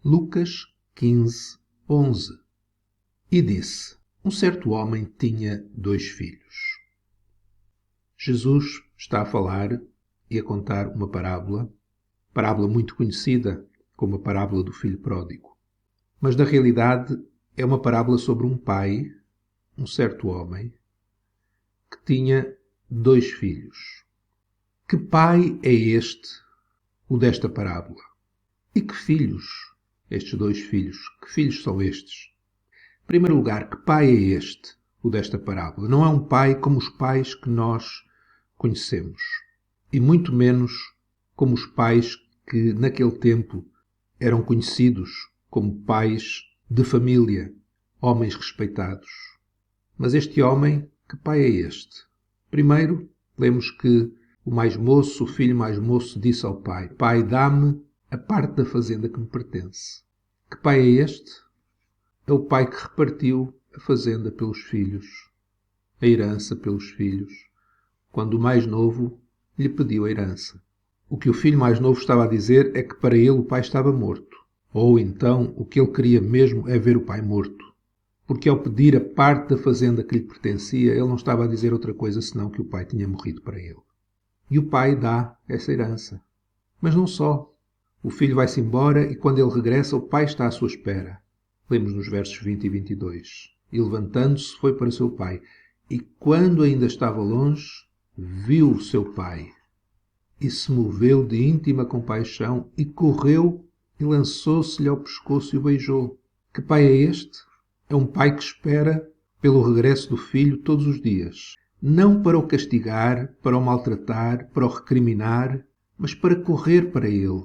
Lucas 15:11. E disse: um certo homem tinha 2 filhos. Jesus está a falar e a contar uma parábola muito conhecida como a parábola do filho pródigo. Mas na realidade é uma parábola sobre um pai, um certo homem, que tinha 2 filhos. Que pai é este, o desta parábola? E que filhos, estes 2 filhos? Que filhos são estes? Em primeiro lugar, que pai é este, o desta parábola? Não é um pai como os pais que nós conhecemos, e muito menos como os pais que naquele tempo eram conhecidos como pais de família, homens respeitados. Mas este homem, que pai é este? Primeiro, lemos que o filho mais moço, disse ao pai: Pai, dá-me a parte da fazenda que me pertence. Que pai é este? É o pai que repartiu a fazenda pelos filhos, a herança pelos filhos, quando o mais novo lhe pediu a herança. O que o filho mais novo estava a dizer é que para ele o pai estava morto. Ou então o que ele queria mesmo é ver o pai morto. Porque ao pedir a parte da fazenda que lhe pertencia, ele não estava a dizer outra coisa senão que o pai tinha morrido para ele. E o pai dá essa herança. Mas não só. O filho vai-se embora e quando ele regressa, o pai está à sua espera. Lemos nos versos 20 e 22. E levantando-se foi para o seu pai. E quando ainda estava longe, viu o seu pai. E se moveu de íntima compaixão e correu e lançou-se-lhe ao pescoço e o beijou. Que pai é este? É um pai que espera pelo regresso do filho todos os dias. Não para o castigar, para o maltratar, para o recriminar, mas para correr para ele,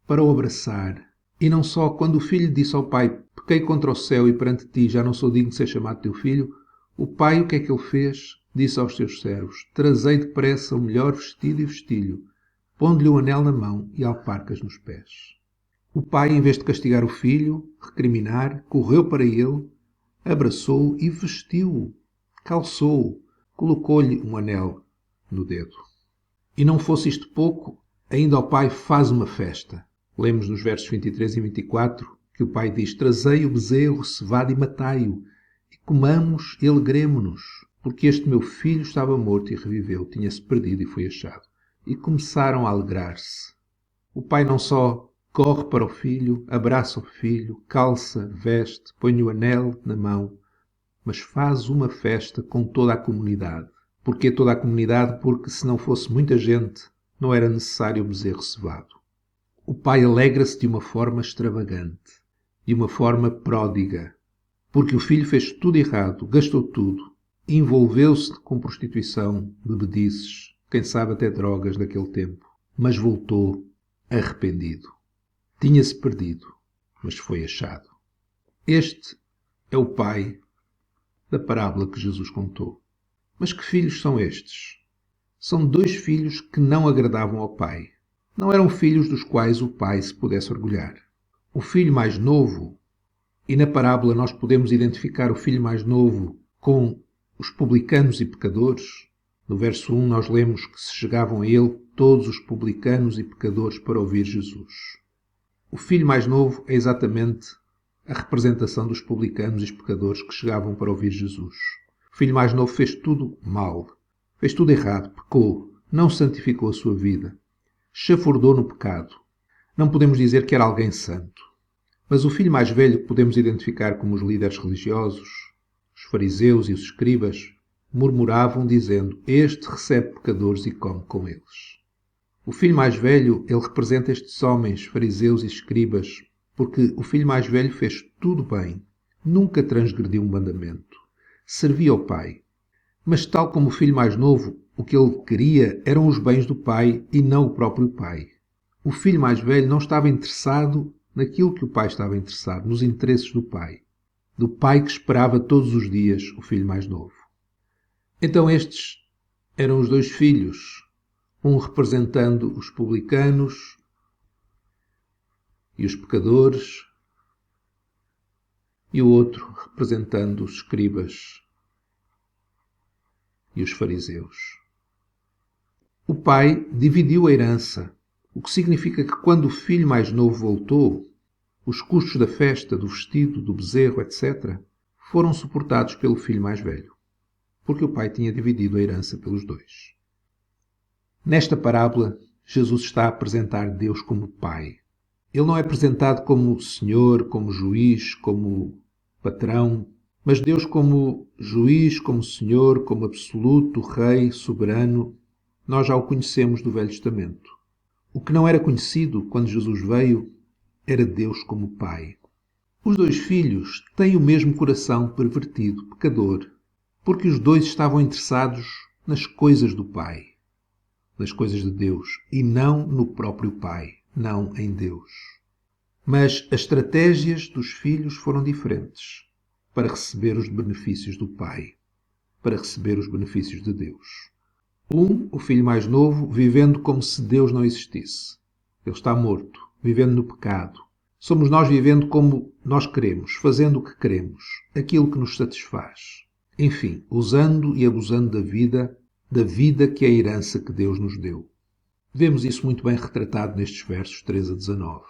para o abraçar. E não só quando o filho disse ao pai: pequei contra o céu e perante ti já não sou digno de ser chamado teu filho, o pai o que é que ele fez? Disse aos seus servos: trazei depressa o melhor vestido e vestilho, pondo-lhe o anel na mão e alparcas nos pés. O pai, em vez de castigar o filho, recriminar, correu para ele, abraçou-o e vestiu-o, calçou-o, colocou-lhe um anel no dedo. E não fosse isto pouco, ainda o pai faz uma festa. Lemos nos versos 23 e 24 que o pai diz: trazei o bezerro cevado e matai-o, e comamos e alegremo-nos, porque este meu filho estava morto e reviveu, tinha-se perdido e foi achado. E começaram a alegrar-se. O pai não só corre para o filho, abraça o filho, calça, veste, põe o anel na mão, mas faz uma festa com toda a comunidade. Porquê toda a comunidade? Porque se não fosse muita gente, não era necessário o bezerro cevado. O pai alegra-se de uma forma extravagante, de uma forma pródiga, porque o filho fez tudo errado, gastou tudo, envolveu-se com prostituição, bebedices, quem sabe até drogas daquele tempo, mas voltou arrependido. Tinha-se perdido, mas foi achado. Este é o pai da parábola que Jesus contou. Mas que filhos são estes? São 2 filhos que não agradavam ao pai. Não eram filhos dos quais o pai se pudesse orgulhar. O filho mais novo, e na parábola nós podemos identificar o filho mais novo com os publicanos e pecadores. No verso 1 nós lemos que se chegavam a ele todos os publicanos e pecadores para ouvir Jesus. O filho mais novo é exatamente a representação dos publicanos e os pecadores que chegavam para ouvir Jesus. O filho mais novo fez tudo mal, fez tudo errado, pecou, não santificou a sua vida, chafurdou no pecado. Não podemos dizer que era alguém santo. Mas o filho mais velho que podemos identificar como os líderes religiosos, os fariseus e os escribas, murmuravam dizendo: este recebe pecadores e come com eles. O filho mais velho, ele representa estes homens, fariseus e escribas, porque o filho mais velho fez tudo bem, nunca transgrediu um mandamento, servia ao pai. Mas tal como o filho mais novo, o que ele queria eram os bens do pai e não o próprio pai. O filho mais velho não estava interessado naquilo que o pai estava interessado, nos interesses do pai que esperava todos os dias o filho mais novo. Então estes eram os 2 filhos, um representando os publicanos e os pecadores, e o outro representando os escribas e os fariseus. O pai dividiu a herança, o que significa que quando o filho mais novo voltou, os custos da festa, do vestido, do bezerro, etc., foram suportados pelo filho mais velho, porque o pai tinha dividido a herança pelos dois. Nesta parábola, Jesus está a apresentar Deus como Pai. Ele não é apresentado como Senhor, como Juiz, como Patrão, mas Deus como Juiz, como Senhor, como Absoluto, Rei, Soberano. Nós já o conhecemos do Velho Testamento. O que não era conhecido quando Jesus veio era Deus como Pai. Os dois filhos têm o mesmo coração pervertido, pecador, porque os dois estavam interessados nas coisas do Pai, nas coisas de Deus, e não no próprio Pai, não em Deus. Mas as estratégias dos filhos foram diferentes para receber os benefícios do Pai, para receber os benefícios de Deus. O filho mais novo, vivendo como se Deus não existisse. Ele está morto, vivendo no pecado. Somos nós vivendo como nós queremos, fazendo o que queremos, aquilo que nos satisfaz. Enfim, usando e abusando da vida que é a herança que Deus nos deu. Vemos isso muito bem retratado nestes versos 13 a 19.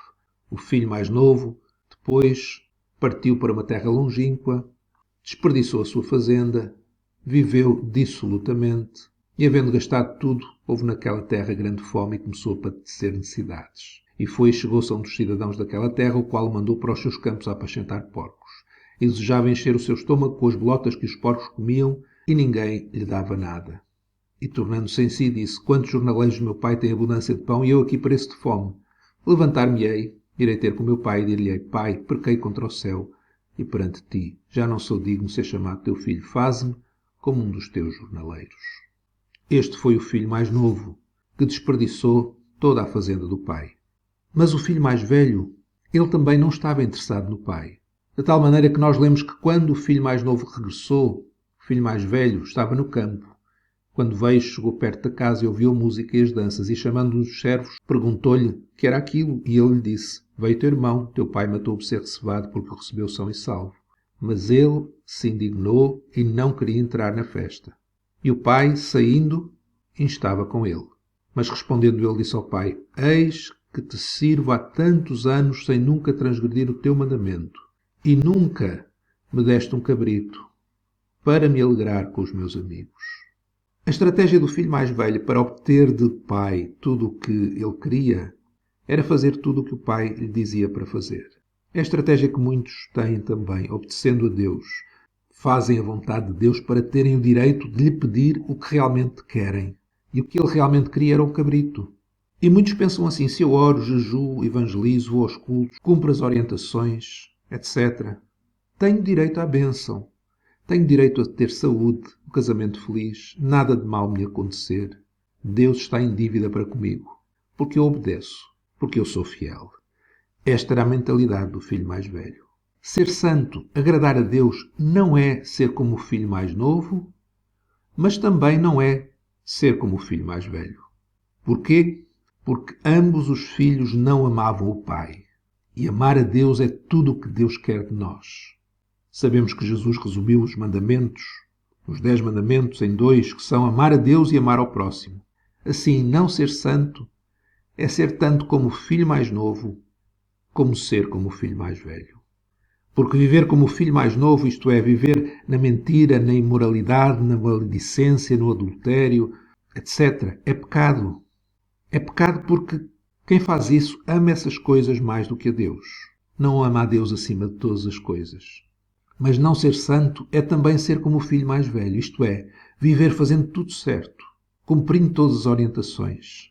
O filho mais novo, depois, partiu para uma terra longínqua, desperdiçou a sua fazenda, viveu dissolutamente, e havendo gastado tudo, houve naquela terra grande fome e começou a padecer necessidades. E foi e chegou-se a um dos cidadãos daquela terra, o qual o mandou para os seus campos a apacentar porcos. E desejava encher o seu estômago com as bolotas que os porcos comiam, e ninguém lhe dava nada. E tornando-se em si, disse: Quantos jornaleiros meu pai têm abundância de pão, e eu aqui pareço de fome. Levantar-me-ei, irei ter com meu pai, e dir-lhe-ei: Pai, pequei contra o céu e perante ti. Já não sou digno de ser chamado teu filho. Faze-me como um dos teus jornaleiros. Este foi o filho mais novo, que desperdiçou toda a fazenda do pai. Mas o filho mais velho, ele também não estava interessado no pai. De tal maneira que nós lemos que quando o filho mais novo regressou, o filho mais velho estava no campo. Quando veio, chegou perto da casa e ouviu a música e as danças, e chamando um dos servos, perguntou-lhe o que era aquilo, e ele lhe disse: Veio teu irmão, teu pai matou o bezerro cevado porque o recebeu são e salvo. Mas ele se indignou e não queria entrar na festa. E o pai, saindo, instava com ele. Mas respondendo ele, disse ao pai: Eis que te sirvo há tantos anos sem nunca transgredir o teu mandamento, e nunca me deste um cabrito para me alegrar com os meus amigos. A estratégia do filho mais velho para obter do pai tudo o que ele queria era fazer tudo o que o pai lhe dizia para fazer. É a estratégia que muitos têm também, obedecendo a Deus. Fazem a vontade de Deus para terem o direito de lhe pedir o que realmente querem. E o que ele realmente queria era o cabrito. E muitos pensam assim: se eu oro, jejuo, evangelizo, vou aos cultos, cumpro as orientações, etc., tenho direito à bênção. Tenho direito a ter saúde, um casamento feliz, nada de mal me acontecer. Deus está em dívida para comigo, porque eu obedeço, porque eu sou fiel. Esta era a mentalidade do filho mais velho. Ser santo, agradar a Deus, não é ser como o filho mais novo, mas também não é ser como o filho mais velho. Porquê? Porque ambos os filhos não amavam o pai. E amar a Deus é tudo o que Deus quer de nós. Sabemos que Jesus resumiu os mandamentos, os 10 mandamentos, em 2, que são amar a Deus e amar ao próximo. Assim, não ser santo é ser tanto como o filho mais novo, como ser como o filho mais velho. Porque viver como o filho mais novo, isto é, viver na mentira, na imoralidade, na maledicência, no adultério, etc., é pecado. É pecado porque quem faz isso ama essas coisas mais do que a Deus. Não ama a Deus acima de todas as coisas. Mas não ser santo é também ser como o filho mais velho, isto é, viver fazendo tudo certo, cumprindo todas as orientações,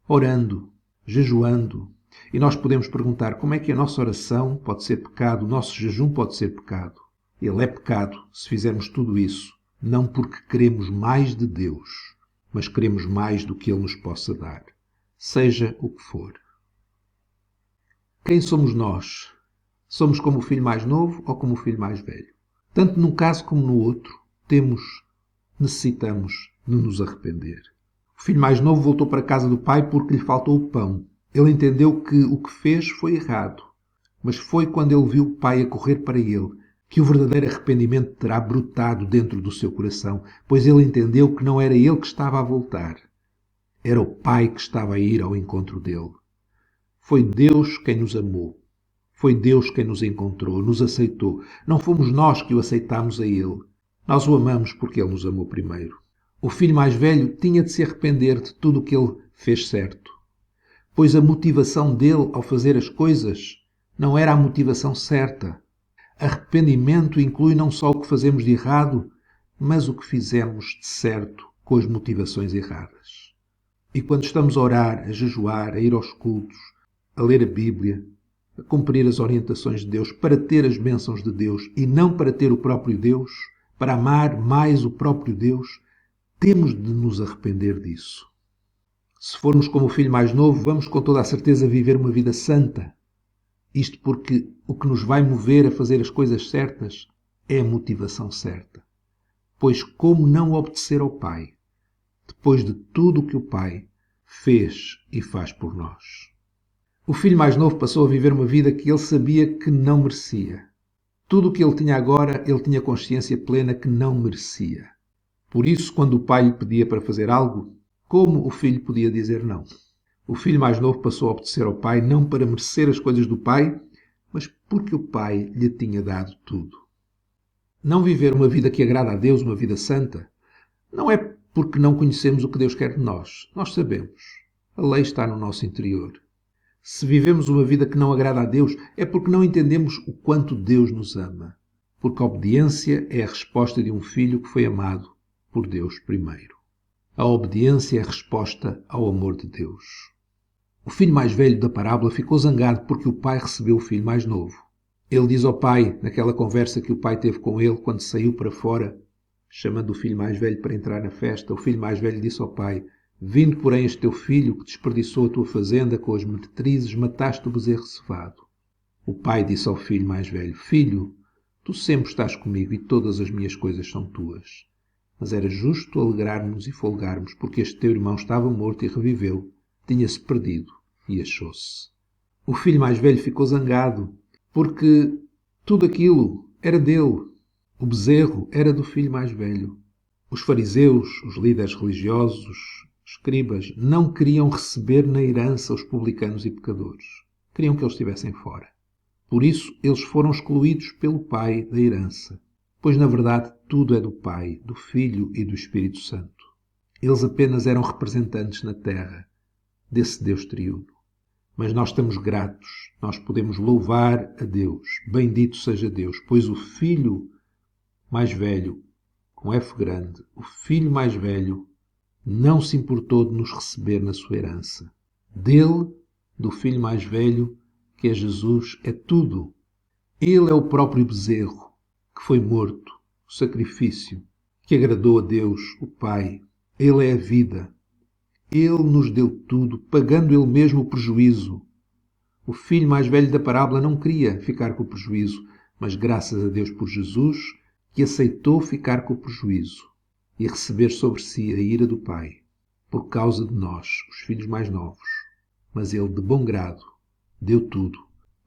orando, jejuando. E nós podemos perguntar: como é que a nossa oração pode ser pecado, o nosso jejum pode ser pecado? Ele é pecado se fizermos tudo isso, não porque queremos mais de Deus, mas queremos mais do que Ele nos possa dar, seja o que for. Quem somos nós? Somos como o filho mais novo ou como o filho mais velho? Tanto num caso como no outro, necessitamos de nos arrepender. O filho mais novo voltou para a casa do pai porque lhe faltou o pão. Ele entendeu que o que fez foi errado, mas foi quando ele viu o pai a correr para ele que o verdadeiro arrependimento terá brotado dentro do seu coração, pois ele entendeu que não era ele que estava a voltar, era o Pai que estava a ir ao encontro dele. Foi Deus quem nos amou. Foi Deus quem nos encontrou, nos aceitou. Não fomos nós que o aceitámos a Ele. Nós o amamos porque Ele nos amou primeiro. O filho mais velho tinha de se arrepender de tudo o que ele fez certo, pois a motivação dele ao fazer as coisas não era a motivação certa. Arrependimento inclui não só o que fazemos de errado, mas o que fizemos de certo com as motivações erradas. E quando estamos a orar, a jejuar, a ir aos cultos, a ler a Bíblia, a cumprir as orientações de Deus, para ter as bênçãos de Deus e não para ter o próprio Deus, para amar mais o próprio Deus, temos de nos arrepender disso. Se formos como o filho mais novo, vamos com toda a certeza viver uma vida santa. Isto porque o que nos vai mover a fazer as coisas certas é a motivação certa. Pois como não obedecer ao Pai, depois de tudo o que o Pai fez e faz por nós? O filho mais novo passou a viver uma vida que ele sabia que não merecia. Tudo o que ele tinha agora, ele tinha consciência plena que não merecia. Por isso, quando o pai lhe pedia para fazer algo, como o filho podia dizer não? O filho mais novo passou a obedecer ao pai não para merecer as coisas do pai, mas porque o pai lhe tinha dado tudo. Não viver uma vida que agrada a Deus, uma vida santa, não é porque não conhecemos o que Deus quer de nós. Nós sabemos. A lei está no nosso interior. Se vivemos uma vida que não agrada a Deus, é porque não entendemos o quanto Deus nos ama. Porque a obediência é a resposta de um filho que foi amado por Deus primeiro. A obediência é a resposta ao amor de Deus. O filho mais velho da parábola ficou zangado porque o pai recebeu o filho mais novo. Ele diz ao pai, naquela conversa que o pai teve com ele quando saiu para fora, chamando o filho mais velho para entrar na festa, o filho mais velho disse ao pai: vindo, porém, este teu filho, que desperdiçou a tua fazenda com as meretrizes, mataste o bezerro cevado. O pai disse ao filho mais velho: filho, tu sempre estás comigo e todas as minhas coisas são tuas. Mas era justo alegrarmos e folgarmos, porque este teu irmão estava morto e reviveu, tinha-se perdido e achou-se. O filho mais velho ficou zangado, porque tudo aquilo era dele. O bezerro era do filho mais velho. Os fariseus, os líderes religiosos, os escribas, não queriam receber na herança os publicanos e pecadores. Queriam que eles estivessem fora. Por isso, eles foram excluídos pelo Pai da herança. Pois, na verdade, tudo é do Pai, do Filho e do Espírito Santo. Eles apenas eram representantes na terra desse Deus triuno. Mas nós estamos gratos, nós podemos louvar a Deus. Bendito seja Deus, pois o Filho mais velho, com F grande, o Filho mais velho, não se importou de nos receber na sua herança. Dele, do Filho mais velho, que é Jesus, é tudo. Ele é o próprio bezerro que foi morto, o sacrifício que agradou a Deus, o Pai. Ele é a vida. Ele nos deu tudo, pagando ele mesmo o prejuízo. O filho mais velho da parábola não queria ficar com o prejuízo, mas graças a Deus por Jesus, que aceitou ficar com o prejuízo e receber sobre si a ira do Pai, por causa de nós, os filhos mais novos. Mas ele, de bom grado, deu tudo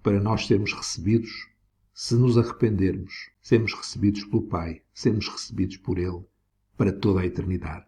para nós sermos recebidos, se nos arrependermos, sermos recebidos pelo Pai, sermos recebidos por Ele para toda a eternidade.